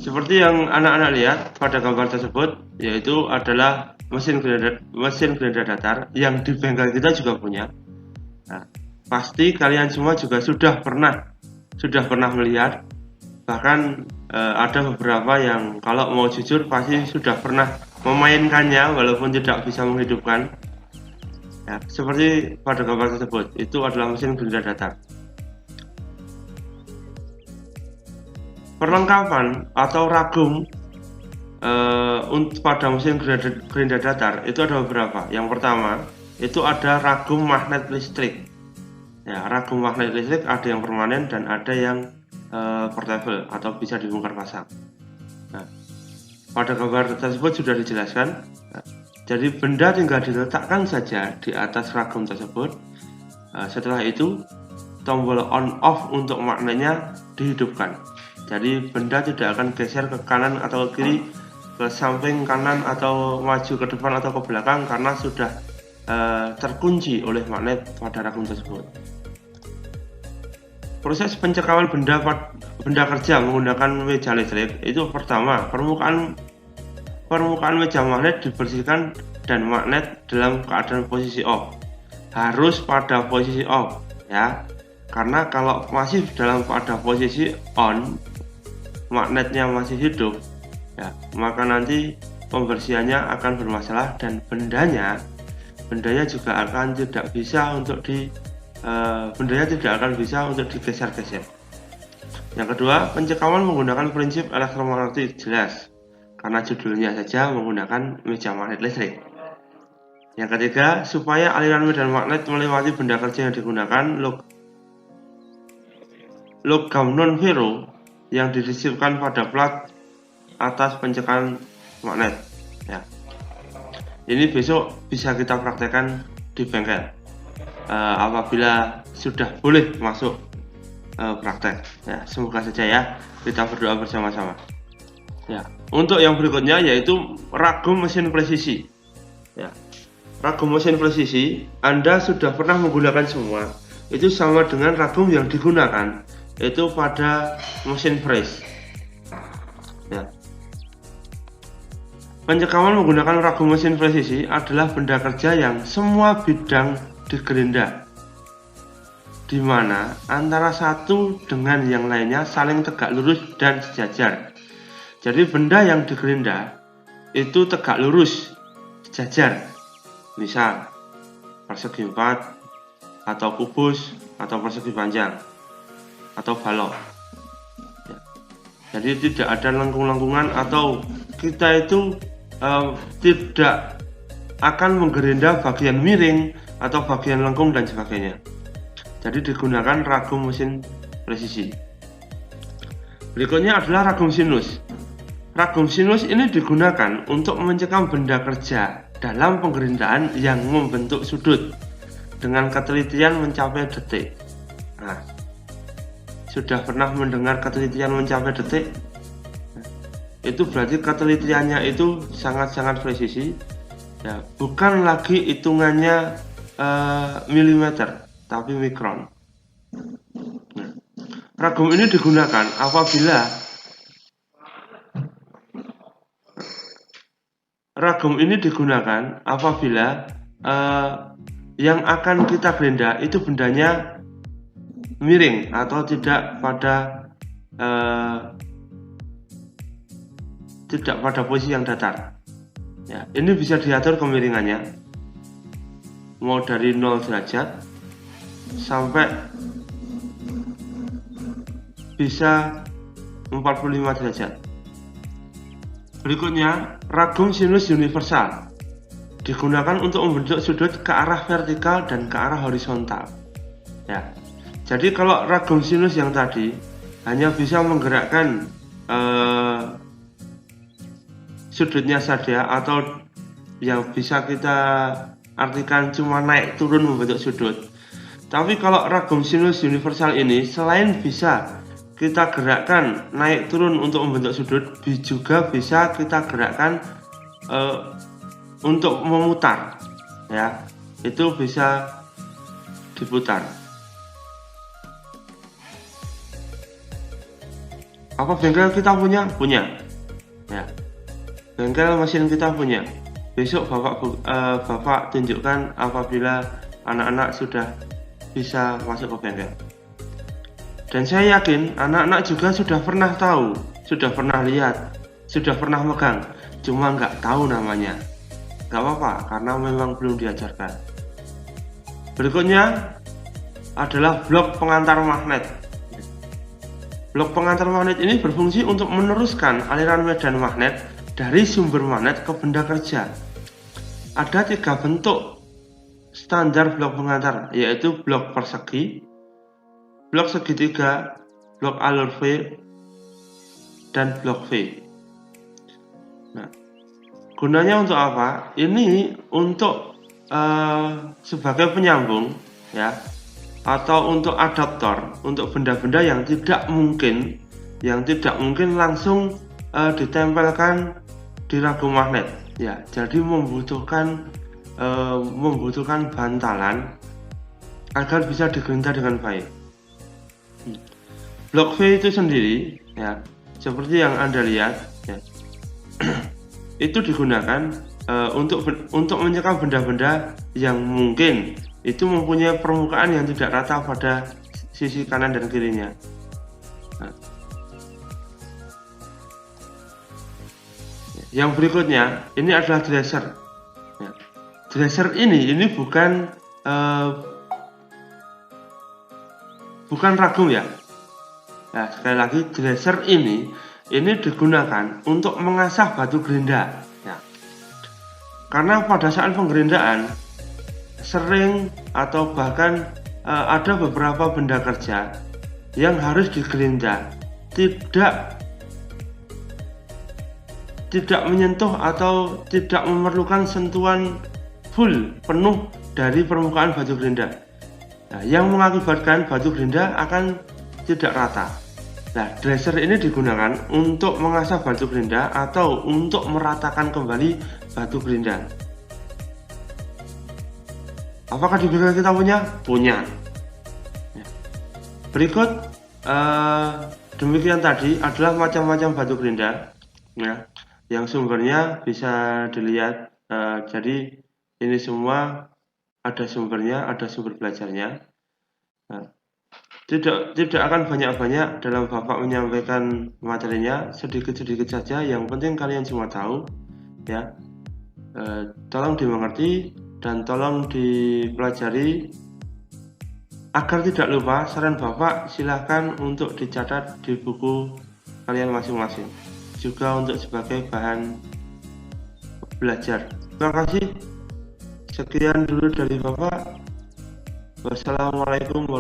Seperti yang anak-anak lihat pada gambar tersebut, yaitu adalah mesin grinder datar yang di bengkel kita juga punya. Nah, pasti kalian semua juga sudah pernah melihat, bahkan ada beberapa yang kalau mau jujur pasti sudah pernah memainkannya walaupun tidak bisa menghidupkan. Ya, seperti pada gambar tersebut, itu adalah mesin grinder datar. Perlengkapan atau ragum untuk pada mesin grinder datar itu ada beberapa. Yang pertama itu ada ragum magnet listrik. Ya, ragum magnet listrik ada yang permanen dan ada yang portable atau bisa dibongkar pasang. Nah, pada gambar tersebut sudah dijelaskan. Nah, jadi benda tinggal diletakkan saja di atas ragum tersebut. Setelah itu tombol on off untuk magnetnya dihidupkan. Jadi benda tidak akan geser ke kanan atau ke kiri, ke samping kanan atau maju ke depan atau ke belakang karena sudah terkunci oleh magnet pada ragum tersebut. Proses pencekalan benda kerja menggunakan meja listrik itu pertama, permukaan meja magnet dibersihkan dan magnet dalam keadaan posisi off. Harus pada posisi off ya. Karena kalau masih dalam keadaan posisi on, magnetnya masih hidup ya, maka nanti pembersihannya akan bermasalah dan bendanya juga akan tidak bisa untuk digeser-geser. Yang kedua, pencekalan menggunakan prinsip elektromagnetik jelas karena judulnya saja menggunakan meja magnet listrik. Yang ketiga, supaya aliran medan magnet melewati benda kerja yang digunakan logam non-ferro yang disisipkan pada plat atas pencekalan magnet ya. Ini besok bisa kita praktekkan di bengkel apabila sudah boleh masuk praktek ya. Semoga saja ya, kita berdoa bersama-sama ya. Untuk yang berikutnya yaitu ragum mesin presisi ya. Ragum mesin presisi Anda sudah pernah menggunakan semua. Itu sama dengan ragum yang digunakan itu pada mesin press ya. Pencekalan menggunakan ragum mesin presisi adalah benda kerja yang semua bidang digerinda, di mana antara satu dengan yang lainnya saling tegak lurus dan sejajar. Jadi benda yang digerinda itu tegak lurus, sejajar. Misal persegi 4 atau kubus atau persegi panjang atau balok ya. Jadi tidak ada lengkung-lengkungan atau kita itu tidak akan menggerinda bagian miring atau bagian lengkung dan sebagainya. Jadi digunakan ragum mesin presisi. Berikutnya adalah ragum sinus. Ragum sinus ini digunakan untuk mencekam benda kerja dalam penggerindaan yang membentuk sudut dengan ketelitian mencapai detik. Nah, sudah pernah mendengar ketelitian mencapai detik? Itu berarti ketelitiannya itu sangat-sangat presisi ya, bukan lagi hitungannya milimeter tapi mikron. Nah, ragum ini digunakan apabila yang akan kita gerinda itu bendanya miring atau tidak pada posisi yang datar ya. Ini bisa diatur kemiringannya mau dari 0 derajat sampai bisa 45 derajat. Berikutnya, ragum sinus universal digunakan untuk membentuk sudut ke arah vertikal dan ke arah horizontal ya. Jadi kalau ragum sinus yang tadi hanya bisa menggerakkan sudutnya saja atau yang bisa kita artikan cuma naik turun membentuk sudut. Tapi kalau ragum sinus universal ini selain bisa kita gerakkan naik turun untuk membentuk sudut, juga bisa kita gerakkan untuk memutar ya. Itu bisa diputar. Apa bengkel kita punya? Punya. Ya. Bengkel mesin kita punya. Besok Bapak tunjukkan apabila anak-anak sudah bisa masuk ke bengkel. Dan saya yakin anak-anak juga sudah pernah tahu, sudah pernah lihat, sudah pernah megang, cuma nggak tahu namanya. Nggak apa-apa, karena memang belum diajarkan. Berikutnya adalah blok pengantar magnet. Blok pengantar magnet ini berfungsi untuk meneruskan aliran medan magnet dari sumber magnet ke benda kerja. Ada 3 bentuk standar blok pengantar, yaitu blok persegi, blok segitiga, blok alur V, dan blok V. Nah, gunanya untuk apa? Ini untuk sebagai penyambung, ya, atau untuk adaptor, untuk benda-benda yang tidak mungkin langsung ditempelkan di ragum magnet. Ya, jadi membutuhkan bantalan agar bisa digerunta dengan baik. Blok V itu sendiri, ya, seperti yang Anda lihat, ya, itu digunakan untuk menyekam benda-benda yang mungkin itu mempunyai permukaan yang tidak rata pada sisi kanan dan kirinya. Nah, yang berikutnya ini adalah dresser. Ya. Dresser ini bukan ragum, ya. Nah, sekali lagi, dresser ini digunakan untuk mengasah batu gerinda, ya. Karena pada saat penggerindaan sering atau bahkan ada beberapa benda kerja yang harus digerinda, tidak menyentuh atau tidak memerlukan sentuhan full penuh dari permukaan batu gerinda. Nah, yang mengakibatkan batu gerinda akan tidak rata. Nah, dresser ini digunakan untuk mengasah batu gerinda atau untuk meratakan kembali batu gerinda. Apakah di bengkel kita punya? Punya. Berikut demikian tadi adalah macam-macam batu gerinda, ya, yang sumbernya bisa dilihat. Jadi ini semua ada sumbernya, ada sumber belajarnya. Nah, tidak akan banyak-banyak dalam Bapak menyampaikan materinya, sedikit-sedikit saja. Yang penting kalian semua tahu, ya. Tolong dimengerti dan tolong dipelajari agar tidak lupa. Saran Bapak silahkan untuk dicatat di buku kalian masing-masing, juga untuk sebagai bahan belajar. Terima kasih. Sekian dulu dari Bapak. Wassalamualaikum warahmatullahi wabarakatuh.